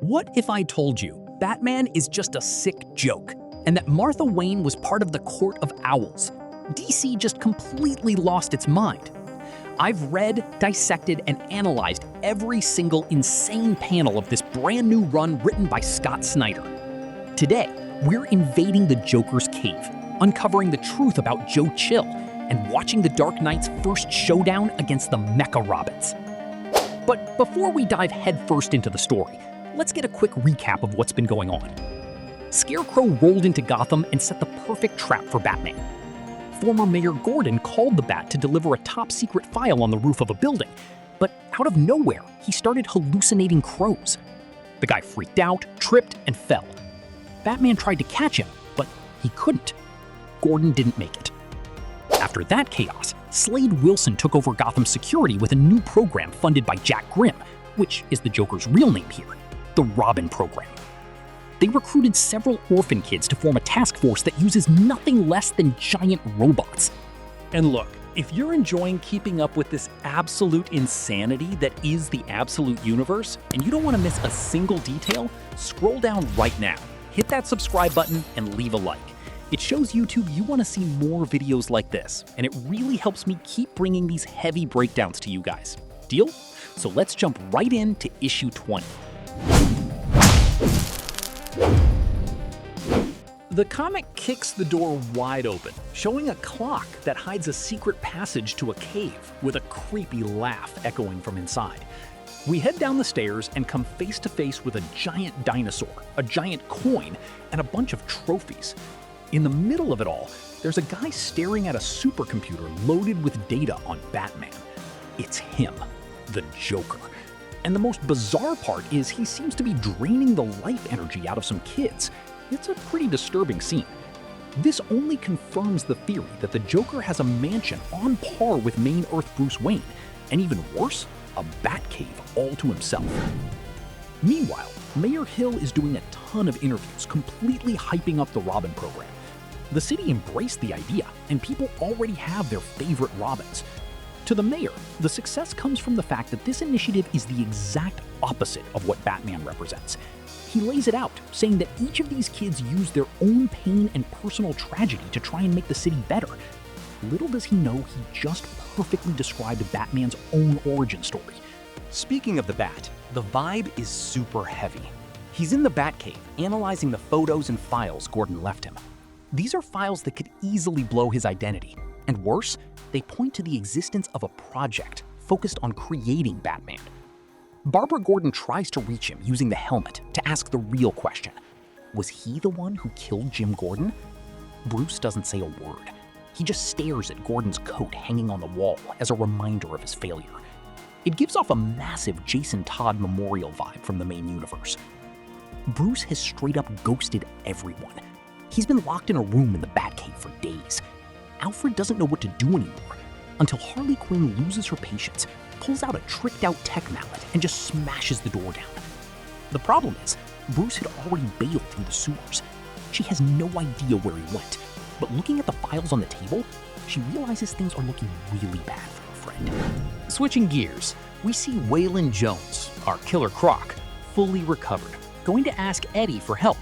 What if I told you Batman is just a sick joke, and that Martha Wayne was part of the Court of Owls? DC just completely lost its mind. I've read, dissected, and analyzed every single insane panel of this brand new run written by Scott Snyder. Today, we're invading the Joker's cave, uncovering the truth about Joe Chill, and watching the Dark Knight's first showdown against the Mecha-Robins. But before we dive headfirst into the story, let's get a quick recap of what's been going on. Scarecrow rolled into Gotham and set the perfect trap for Batman. Former Mayor Gordon called the Bat to deliver a top-secret file on the roof of a building, but out of nowhere, he started hallucinating crows. The guy freaked out, tripped, and fell. Batman tried to catch him, but he couldn't. Gordon didn't make it. After that chaos, Slade Wilson took over Gotham security with a new program funded by Jack Grimm, which is the Joker's real name here, the Robin Program. They recruited several orphan kids to form a task force that uses nothing less than giant robots. And look, if you're enjoying keeping up with this absolute insanity that is the absolute universe, and you don't want to miss a single detail, scroll down right now, hit that subscribe button, and leave a like. It shows YouTube you want to see more videos like this, and it really helps me keep bringing these heavy breakdowns to you guys. Deal? So let's jump right into issue 20. The comic kicks the door wide open, showing a clock that hides a secret passage to a cave with a creepy laugh echoing from inside. We head down the stairs and come face to face with a giant dinosaur, a giant coin, and a bunch of trophies. In the middle of it all, there's a guy staring at a supercomputer loaded with data on Batman. It's him, the Joker. And the most bizarre part is he seems to be draining the life energy out of some kids. It's a pretty disturbing scene. This only confirms the theory that the Joker has a mansion on par with main Earth Bruce Wayne, and even worse, a Batcave all to himself. Meanwhile, Mayor Hill is doing a ton of interviews, completely hyping up the Robin program. The city embraced the idea, and people already have their favorite Robins. To the mayor, the success comes from the fact that this initiative is the exact opposite of what Batman represents. He lays it out, saying that each of these kids use their own pain and personal tragedy to try and make the city better. Little does he know he just perfectly described Batman's own origin story. Speaking of the Bat, the vibe is super heavy. He's in the Batcave, analyzing the photos and files Gordon left him. These are files that could easily blow his identity. And worse, they point to the existence of a project focused on creating Batman. Barbara Gordon tries to reach him using the helmet to ask the real question. Was he the one who killed Jim Gordon? Bruce doesn't say a word. He just stares at Gordon's coat hanging on the wall as a reminder of his failure. It gives off a massive Jason Todd memorial vibe from the main universe. Bruce has straight up ghosted everyone. He's been locked in a room in the Batcave for days. Alfred doesn't know what to do anymore until Harley Quinn loses her patience, pulls out a tricked-out tech mallet, and just smashes the door down. The problem is, Bruce had already bailed through the sewers. She has no idea where he went, but looking at the files on the table, she realizes things are looking really bad for her friend. Switching gears, we see Waylon Jones, our Killer Croc, fully recovered, going to ask Eddie for help.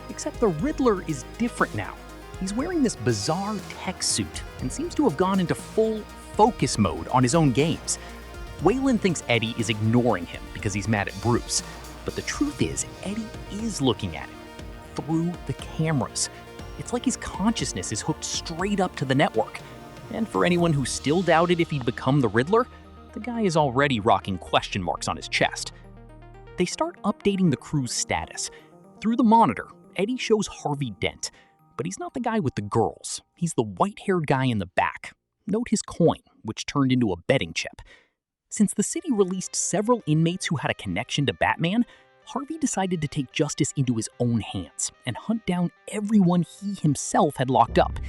Except the Riddler is different now. He's wearing this bizarre tech suit and seems to have gone into full focus mode on his own games. Waylon thinks Eddie is ignoring him because he's mad at Bruce, but the truth is Eddie is looking at him through the cameras. It's like his consciousness is hooked straight up to the network. And for anyone who still doubted if he'd become the Riddler, the guy is already rocking question marks on his chest. They start updating the crew's status. Through the monitor, Eddie shows Harvey Dent, but he's not the guy with the girls. He's the white-haired guy in the back. Note his coin, which turned into a betting chip. Since the city released several inmates who had a connection to Batman, Harvey decided to take justice into his own hands and hunt down everyone he himself had locked up.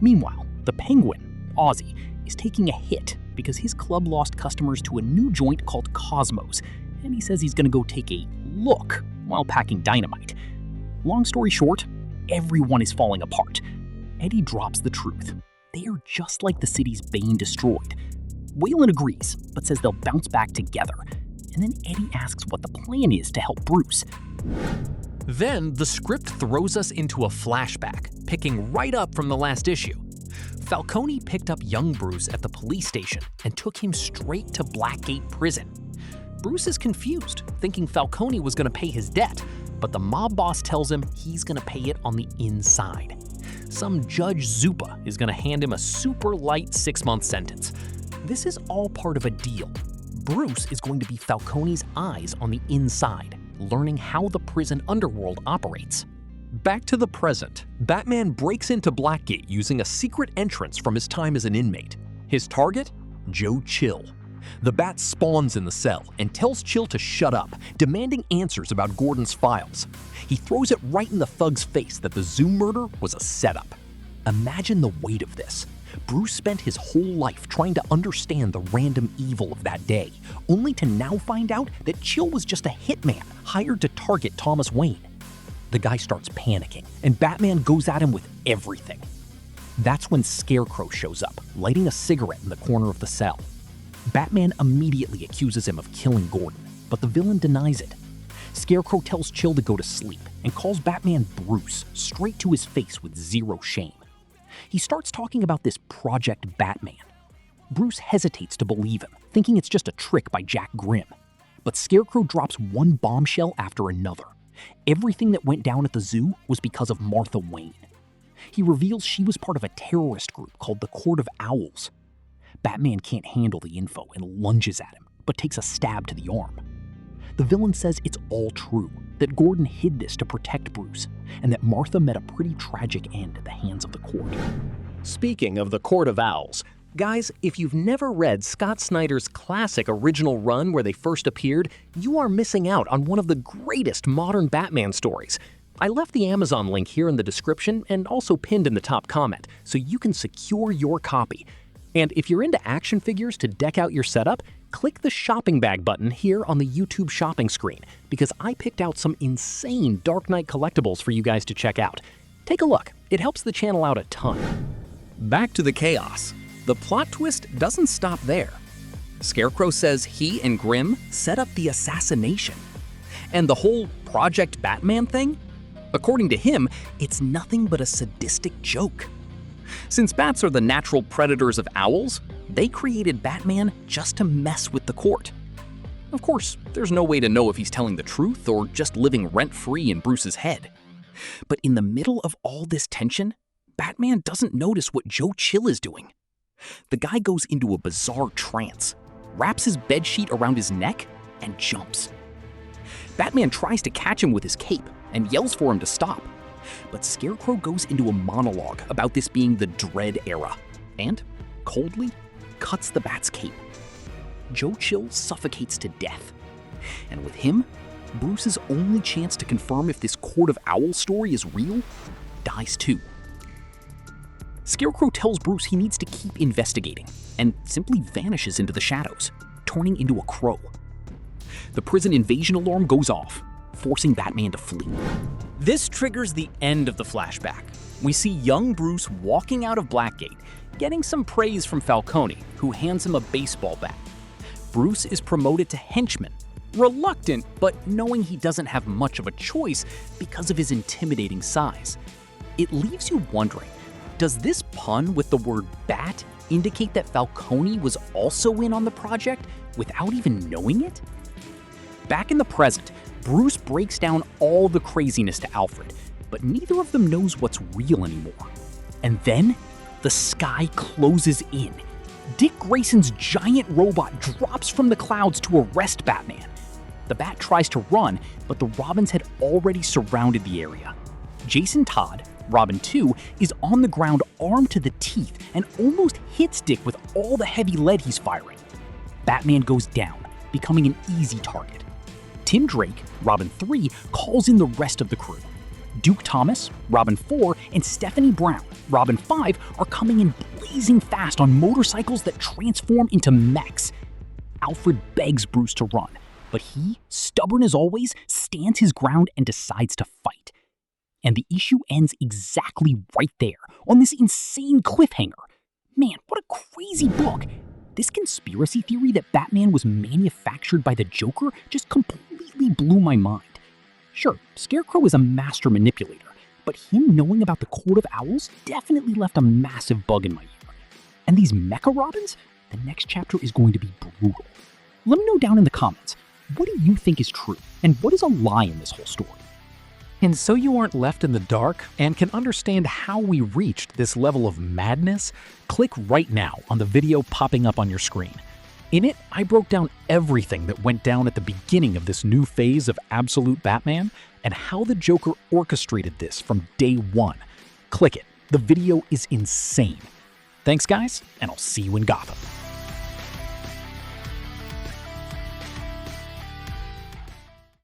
Meanwhile, the Penguin, Ozzy, is taking a hit because his club lost customers to a new joint called Cosmos, and he says he's gonna go take a look while packing dynamite. Long story short, everyone is falling apart. Eddie drops the truth. They are just like the city's Bane destroyed. Waylon agrees, but says they'll bounce back together. and then Eddie asks what the plan is to help Bruce. Then the script throws us into a flashback, picking right up from the last issue. Falcone picked up young Bruce at the police station and took him straight to Blackgate Prison. Bruce is confused, thinking Falcone was going to pay his debt, but the mob boss tells him he's going to pay it on the inside. Some Judge Zupa is going to hand him a super light 6-month sentence. This is all part of a deal. Bruce is going to be Falcone's eyes on the inside, learning how the prison underworld operates. Back to the present, Batman breaks into Blackgate using a secret entrance from his time as an inmate. His target? Joe Chill. The Bat spawns in the cell and tells Chill to shut up, demanding answers about Gordon's files. He throws it right in the thug's face that the Zoo murder was a setup. Imagine the weight of this. Bruce spent his whole life trying to understand the random evil of that day, only to now find out that Chill was just a hitman hired to target Thomas Wayne. The guy starts panicking, and Batman goes at him with everything. That's when Scarecrow shows up, lighting a cigarette in the corner of the cell. Batman immediately accuses him of killing Gordon, but the villain denies it. Scarecrow tells Chill to go to sleep and calls Batman Bruce straight to his face with zero shame. He starts talking about this Project Batman. Bruce hesitates to believe him, thinking it's just a trick by Jack Grimm. But Scarecrow drops one bombshell after another. Everything that went down at the zoo was because of Martha Wayne. He reveals she was part of a terrorist group called the Court of Owls. Batman can't handle the info and lunges at him, but takes a stab to the arm. The villain says it's all true, that Gordon hid this to protect Bruce, and that Martha met a pretty tragic end at the hands of the court. Speaking of the Court of Owls, guys, if you've never read Scott Snyder's classic original run where they first appeared, you are missing out on one of the greatest modern Batman stories. I left the Amazon link here in the description and also pinned in the top comment, so you can secure your copy. And if you're into action figures to deck out your setup, click the shopping bag button here on the YouTube shopping screen, because I picked out some insane Dark Knight collectibles for you guys to check out. Take a look, it helps the channel out a ton. Back to the chaos. The plot twist doesn't stop there. Scarecrow says he and Grimm set up the assassination. And the whole Project Batman thing? According to him, it's nothing but a sadistic joke. Since bats are the natural predators of owls, they created Batman just to mess with the court. Of course, there's no way to know if he's telling the truth or just living rent-free in Bruce's head. But in the middle of all this tension, Batman doesn't notice what Joe Chill is doing. The guy goes into a bizarre trance, wraps his bedsheet around his neck, and jumps. Batman tries to catch him with his cape and yells for him to stop. But Scarecrow goes into a monologue about this being the Dread Era, and, coldly, cuts the Bat's cape. Joe Chill suffocates to death. And with him, Bruce's only chance to confirm if this Court of Owls story is real dies too. Scarecrow tells Bruce he needs to keep investigating, and simply vanishes into the shadows, turning into a crow. The prison invasion alarm goes off, forcing Batman to flee. This triggers the end of the flashback. We see young Bruce walking out of Blackgate, getting some praise from Falcone, who hands him a baseball bat. Bruce is promoted to henchman, reluctant, but knowing he doesn't have much of a choice because of his intimidating size. It leaves you wondering, does this pun with the word bat indicate that Falcone was also in on the project without even knowing it? Back in the present, Bruce breaks down all the craziness to Alfred, but neither of them knows what's real anymore. And then, the sky closes in. Dick Grayson's giant robot drops from the clouds to arrest Batman. The Bat tries to run, but the Robins had already surrounded the area. Jason Todd, Robin 2, is on the ground armed to the teeth and almost hits Dick with all the heavy lead he's firing. Batman goes down, becoming an easy target. Tim Drake, Robin 3, calls in the rest of the crew. Duke Thomas, Robin 4, and Stephanie Brown, Robin 5, are coming in blazing fast on motorcycles that transform into mechs. Alfred begs Bruce to run, but he, stubborn as always, stands his ground and decides to fight. And the issue ends exactly right there, on this insane cliffhanger. Man, what a crazy book! This conspiracy theory that Batman was manufactured by the Joker just completely blew my mind. Sure, Scarecrow is a master manipulator, but him knowing about the Court of Owls definitely left a massive bug in my ear. And these Mecha-Robins? The next chapter is going to be brutal. Let me know down in the comments, what do you think is true, and what is a lie in this whole story? And so you aren't left in the dark and can understand how we reached this level of madness, click right now on the video popping up on your screen. In it, I broke down everything that went down at the beginning of this new phase of Absolute Batman and how the Joker orchestrated this from day one. Click it. The video is insane. Thanks, guys, and I'll see you in Gotham.